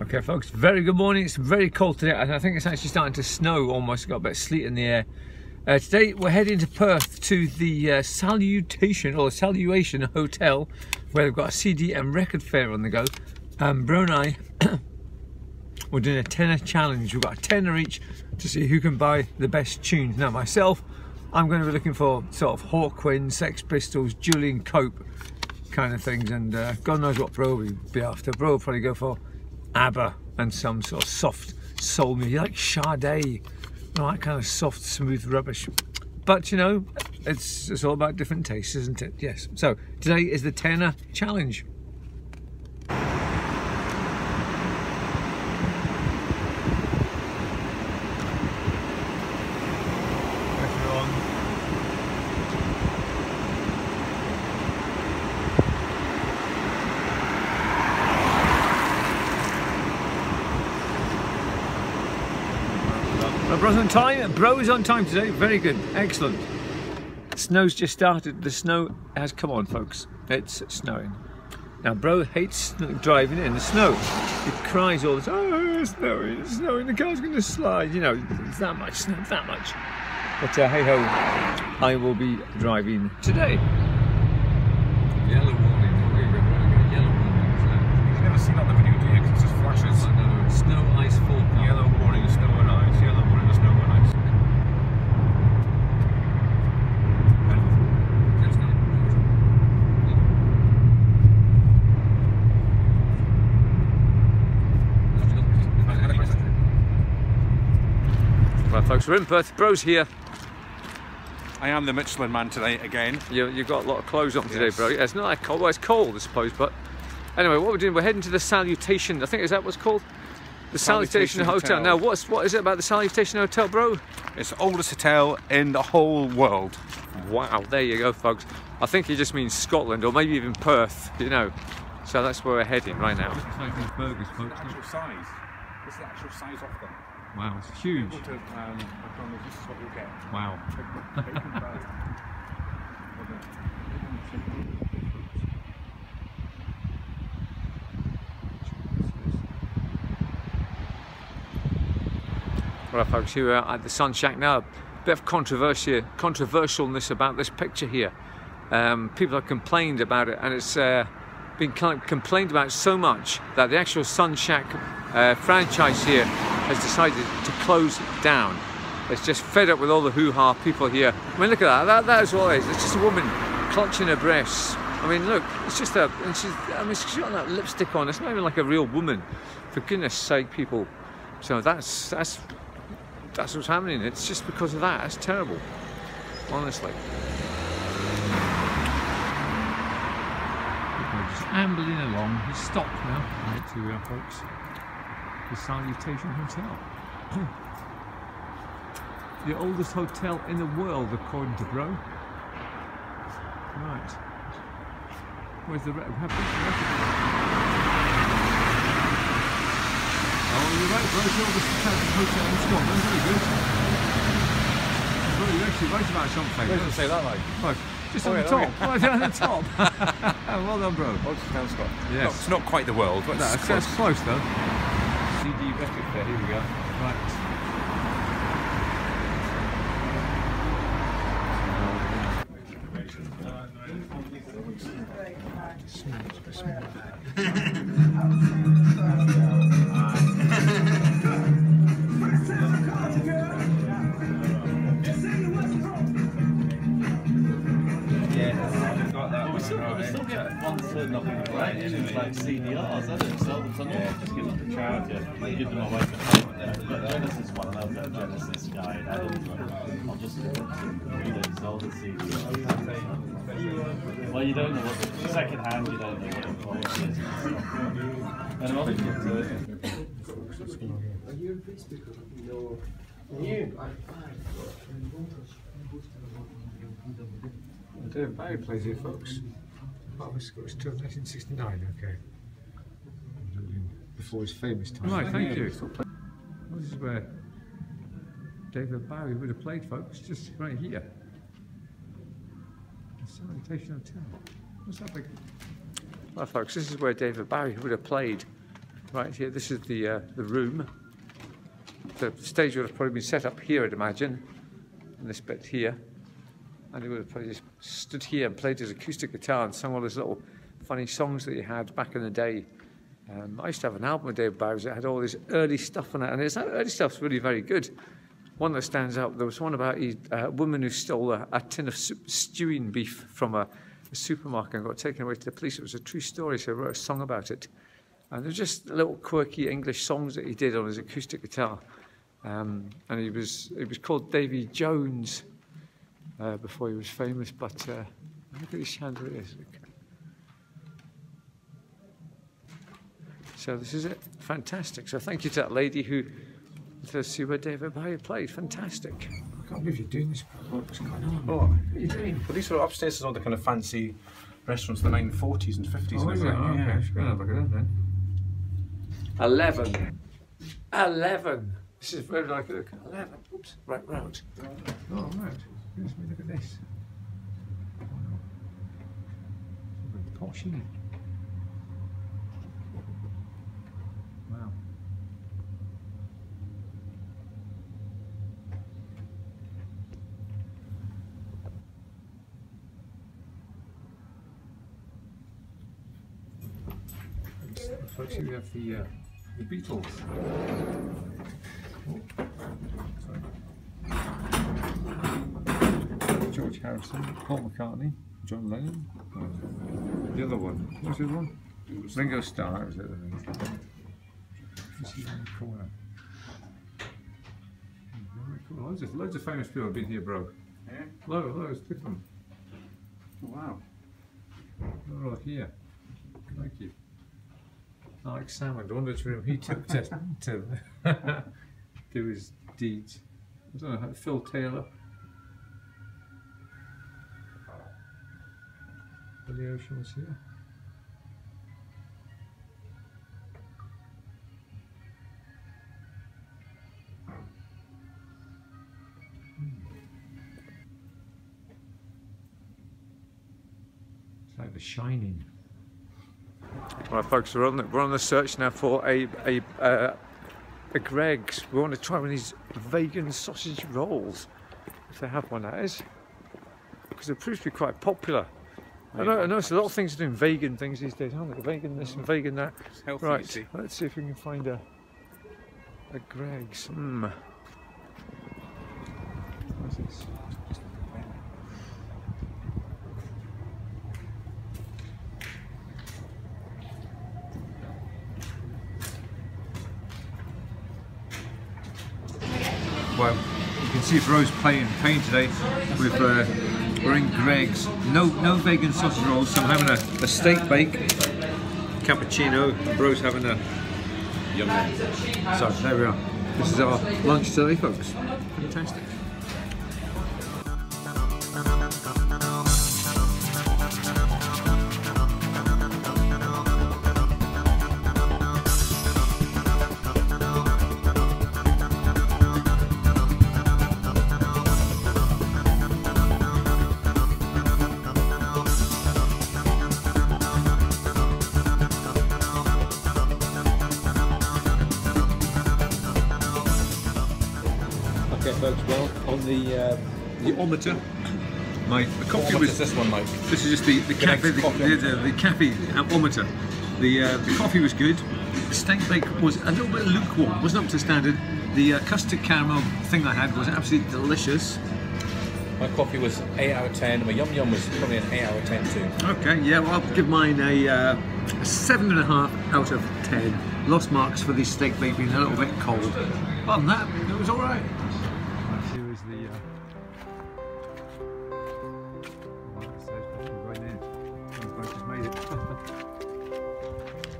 Okay folks, very good morning. It's very cold today and I think it's actually starting to snow almost, got a bit of sleet in the air. Today we're heading to Perth to the Salutation Hotel where they've got a CD and record fair on the go. Bro and I, we're doing a tenner challenge. We've got a tenner each to see who can buy the best tunes. Now myself, I'm going to be looking for sort of Hawkwind, Sex Pistols, Julian Cope kind of things, and God knows what Bro will be after. Bro will probably go for ABBA and some sort of soft soul music, like Sade, all that kind of soft, smooth rubbish. But you know, it's all about different tastes, isn't it? Yes. So today is the tenner challenge. Bro's on time. Bro is on time today. Very good. Excellent. Snow's just started. The snow has come on, folks. It's snowing. Now, Bro hates driving in the snow. He cries all the time. Oh, it's snowing, it's snowing. The car's going to slide. You know, it's that much snow, that much. But hey ho, I will be driving today. Yellow warning. Yellow warning. You've never seen that on the video, do you? Because it just flashes. No, snow, ice, fall. Yellow warning, snow and ice. Yellow warning, snow and ice. Well, folks, we're in Perth. Bro's here. I am the Michelin man today again. You've got a lot of clothes on today, Yes. Bro. Yeah, it's not that cold. Well, it's cold, I suppose, but anyway, what we're doing, we're heading to the Salutation. I think, is that what's called? The Salutation Hotel. Now, what is it about the Salutation Hotel, Bro? It's the oldest hotel in the whole world. Wow, there you go, folks. I think he just means Scotland, or maybe even Perth, you know. So that's where we're heading right now. It's like these burgers, folks. The actual size. This is the actual size of them. Wow, it's huge. This is what you'll get. Wow. Right, folks, here we are at the Sun Shack now. A bit of controversialness about this picture here. People have complained about it, and it's been complained about so much that the actual Sun Shack franchise here has decided to close down. It's just fed up with all the hoo-ha people here. I mean, look at that. That is all it is. It's just a woman clutching her breasts. I mean, look, it's just a. And she's got that lipstick on. It's not even like a real woman. For goodness sake, people. So that's what's happening. It's just because of that. That's terrible, honestly. People are just ambling along. He's stopped now. Right, here we are, folks. The Salutation Hotel. The oldest hotel in the world, according to Bro. Right. Where's the record? Oh, you're right, Bro. It's the oldest hotel in Scotland. Very good. Bro, you're actually right about something. Where did you say that, like? Right. Just on the top. Right on the top. Well done, Bro. Oldest hotel in Scotland. Yes. It's not quite the world, but That's close, though. CD record there. Here we go. Right. We still get one turn up in the right, and it's like CDRs, I don't sell them, so I'm just give them to charity, give them away for payment. But Genesis one, and I've got a Genesis guide, I'll just read it, sell the CDRs. Well, you don't know what, second hand, you don't know what the quality is. And I'm also David Bowie plays here, folks. Oh, it was 1969, okay. Before his famous time. Right, thank you. This is where David Bowie would have played, folks, just right here. The Salutation Hotel. What's that big? Well, folks, this is where David Bowie would have played Right here, this is the room. The stage would have probably been set up here, I'd imagine, in this bit here. And he would have probably just stood here and played his acoustic guitar and sung all his little funny songs that he had back in the day. I used to have an album with David Bowie that had all this early stuff on it, and that early stuff's really very good. One that stands out, there was one about a woman who stole a tin of stewing beef from a supermarket and got taken away to the police. It was a true story, so I wrote a song about it. And there's just little quirky English songs that he did on his acoustic guitar. And he was called Davy Jones before he was famous, but look at these chandeliers. So this is it, fantastic. So thank you to that lady who let us see where David Bowie played, fantastic. I can't believe you're doing this. What's going on? Oh, what are you doing? Well, these were upstairs in all the kind of fancy restaurants of the 1940s and 50s. Oh, is it? Oh, okay, let's go and have a look at that then. 11. 11. This is very like a look. 11. Oops. Right round. Oh, right. Let me look at this. Posh, isn't it? Wow. Folks, here we have the Beatles. Oh, sorry. George Harrison, Paul McCartney, John Lennon. The other one, what's the other one? Ringo Starr, is it? This is in the corner. Loads of famous people have been here, bro. Yeah? Loads, look at them. Oh, wow. They're all here. Thank you. Alex Salmond, I wonder which room he took to do his deeds. I don't know, Phil Taylor. Billy Ocean was here. It's like The Shining. Right, folks, we're on the search now for a Greggs. We want to try one of these vegan sausage rolls, if they have one, that is, because it proves to be quite popular. I notice a lot of things are doing vegan things these days, aren't they? Vegan this and vegan that. It's healthy, right, you see. let's see if we can find a Greggs. What's this? Well, you can see Bro's playing pain today. We're in Greggs. No vegan sausage rolls, so I'm having a steak bake, cappuccino, and Bro's having a yum. So there we are. This is our lunch today, folks. Fantastic. Okay, folks. Well, on the ometer, the coffee was. This one, Mike. This is just the cafe, the cafe ometer. The coffee was good. The steak bake was a little bit lukewarm. Wasn't up to standard. The custard caramel thing I had was absolutely delicious. My coffee was 8 out of 10. My yum yum was probably an 8 out of 10 too. Okay, yeah. Well, I'll give mine a 7.5 out of 10. Lost marks for the steak bake being a little bit cold. Other than that, it was all right. Here is the.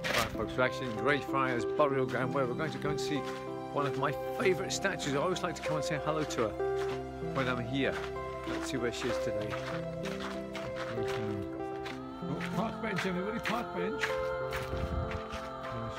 Right, folks, we're actually in Greyfriars Burial Ground, where we're going to go and see one of my favourite statues. I always like to come and say hello to her when I'm here. Let's see where she is today. Oh, park bench, everybody, park bench.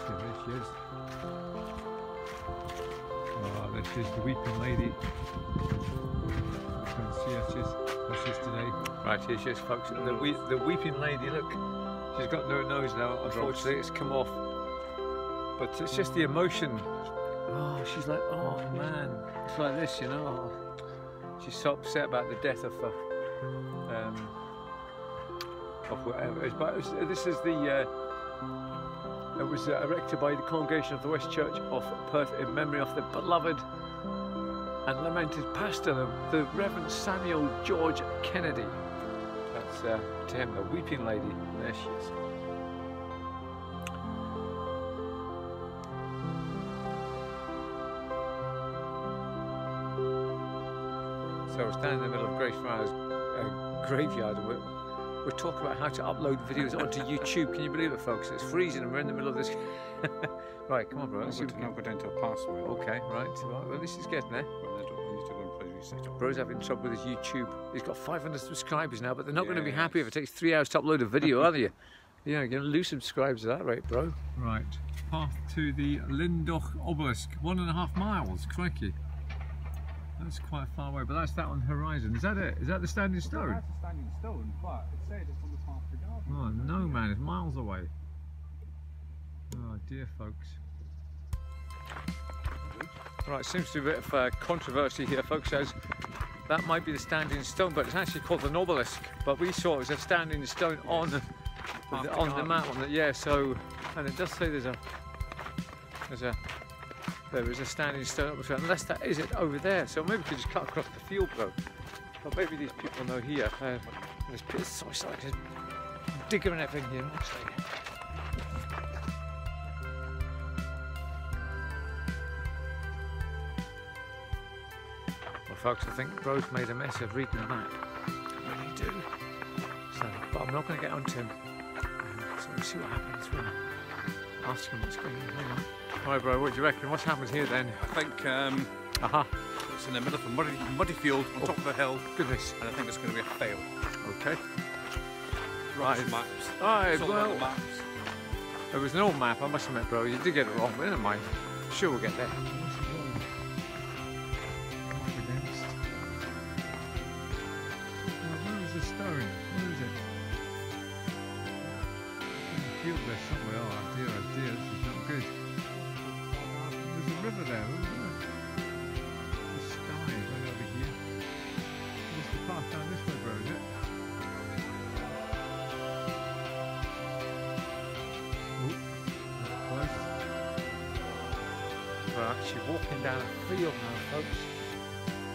There she is. Oh, there she is, the weeping lady. You can see her, she's today. Right, here she is, folks. The weeping lady, look. She's got no nose now, unfortunately, it's come off. But it's just the emotion. Oh, she's like, oh man, it's like this, you know. Oh, she's so upset about the death of whatever. But this is the. It was erected by the congregation of the West Church of Perth in memory of the beloved and lamented pastor, the Reverend Samuel George Kennedy. That's to him, the weeping lady. There she is. So we're standing in the middle of Grace Friars graveyard, and we're talking about how to upload videos onto YouTube. Can you believe it, folks? It's freezing and we're in the middle of this. Right, come on, bro. Now go down to a password. Okay, right. Well, this is getting there. Bro's having trouble with his YouTube. He's got 500 subscribers now, but they're not going to be happy if it takes 3 hours to upload a video, are they? You know, you're going to lose subscribers at that rate, bro. Right, path to the Lindoch Obelisk, 1.5 miles. Crikey. That's quite far away, but that's that on the horizon. Is that it? Is that the standing stone? That's the standing stone, but it said it's on the path to the garden. Oh no, man, it's miles away. Oh dear, folks. Right, seems to be a bit of controversy here, folks, as that might be the standing stone, but it's actually called an obelisk. But we saw it was a standing stone on the map. Yeah, so, and it does say there is a standing stone up, unless that is it over there. So maybe we could just cut across the field, bro. But maybe these people know here. There's bits of soil, like there's digger and everything here. Well, folks, I think bro's made a mess of reading the map. I really do. So, but I'm not going to get onto him. So we'll see what happens when I ask him what's going on. Hang on. Alright, bro, what do you reckon? What's happened here then? I think it's in the middle of a muddy field on top of a hill. Goodness. And I think it's going to be a fail. Okay. Right. Maps. Alright, well, maps. It was an old map, I must admit, bro. You did get it wrong, but never mind. Sure, we'll get there. Where is the stone? Where is it? Field there somewhere. Oh dear, this is not good. There's a river there, isn't there? The sky is right over here. What's the path down this way, bro, is it? Oh, close. We're actually walking down a field now, folks.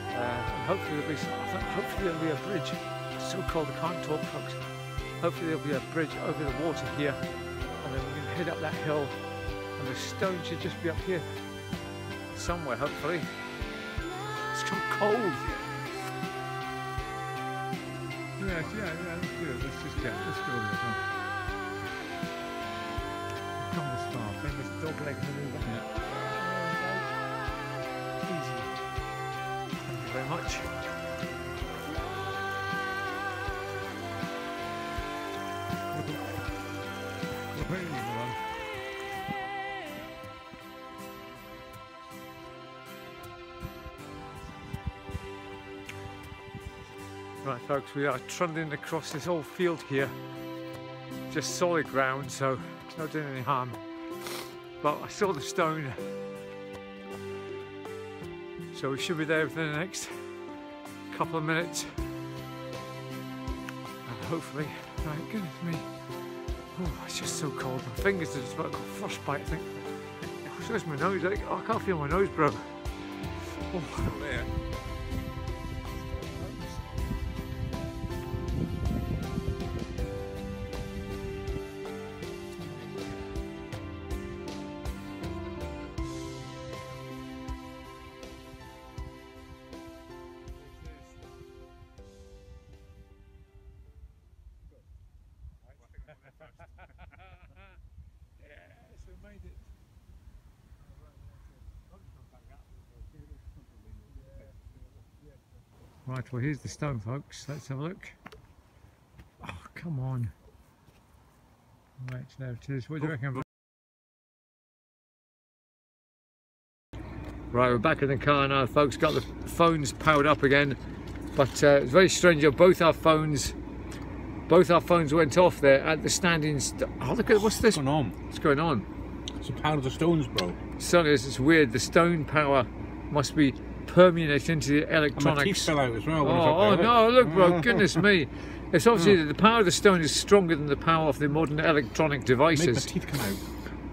And hopefully there'll be a bridge. It's so cold I can't talk, folks. Hopefully there'll be a bridge over the water here, and then we can head up that hill, and the stone should just be up here somewhere, hopefully. It's so cold. Yeah, let's do it. Let's go over this one. Come this far, famous dog leg maneuver. Yeah. Easy. Thank you very much. Right, folks, we are trundling across this old field here. Just solid ground, so it's not doing any harm. But I saw the stone, so we should be there within the next couple of minutes. And hopefully, my goodness me. Oh, it's just so cold. My fingers are just about got frostbite, I think. Where's my nose? I can't feel my nose, bro. Oh, there. Yes, we made it. Right, well here's the stone, folks. Let's have a look. Oh, come on. Right, there it is. What do you reckon? Right, we're back in the car now, folks. Got the phones powered up again. But it's very strange. Both our phones went off there at the standing. Oh, look at what's this? What's going on? What's going on? It's the power of the stones, bro. Certainly is. It's weird. The stone power must be permeated into the And my teeth electronics. fell out as well. when I was Oh, up there, no, look, bro, goodness me. It's obviously that the power of the stone is stronger than the power of the modern electronic Make my devices. teeth come out.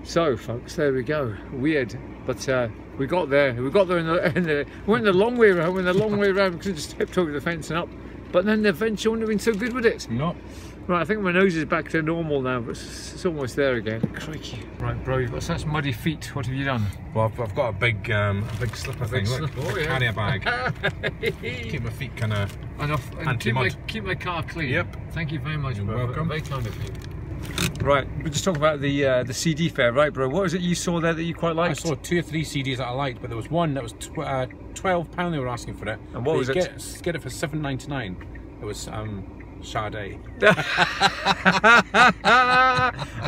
So, folks, there we go. Weird, but we got there. We got there we went the long way around. We went the long way around. We could have just stepped over the fence and up. But then the venture wouldn't have been so good with it. No. Right, I think my nose is back to normal now, but it's almost there again. Crikey. Right, bro, you've got such muddy feet. What have you done? Well, I've got a big slipper thing. Look, slipper, oh, a yeah. carrier bag. Keep my feet kind of And anti-mud. keep my car clean. Yep. Thank you very much, You're bro. welcome. Very kind of you. Right, we just talk about the CD fair, right, bro? What was it you saw there that you quite I liked? saw 2 or 3 CDs that I liked, but there was one that was £12 they were asking for it. And what was it? Get it for £7.99. It was Sade.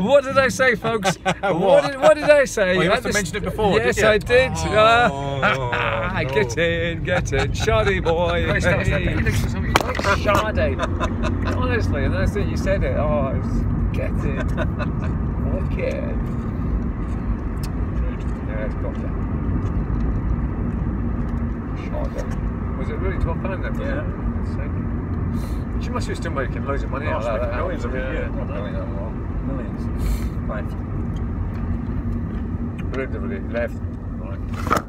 What did I say, folks? what did I say? Oh, you must have mentioned it before, Yes, did you? I did. Oh, no. Get in, Sade boy. Hey. Sade. Honestly, and that's it. You said it. Oh, get in. Okay. Yeah, it's got that. Sade. Was it really £12 then? Yeah. She must be still making loads of money out of that. Millions of it, yeah. Not millions. 5. Relatively left. Right.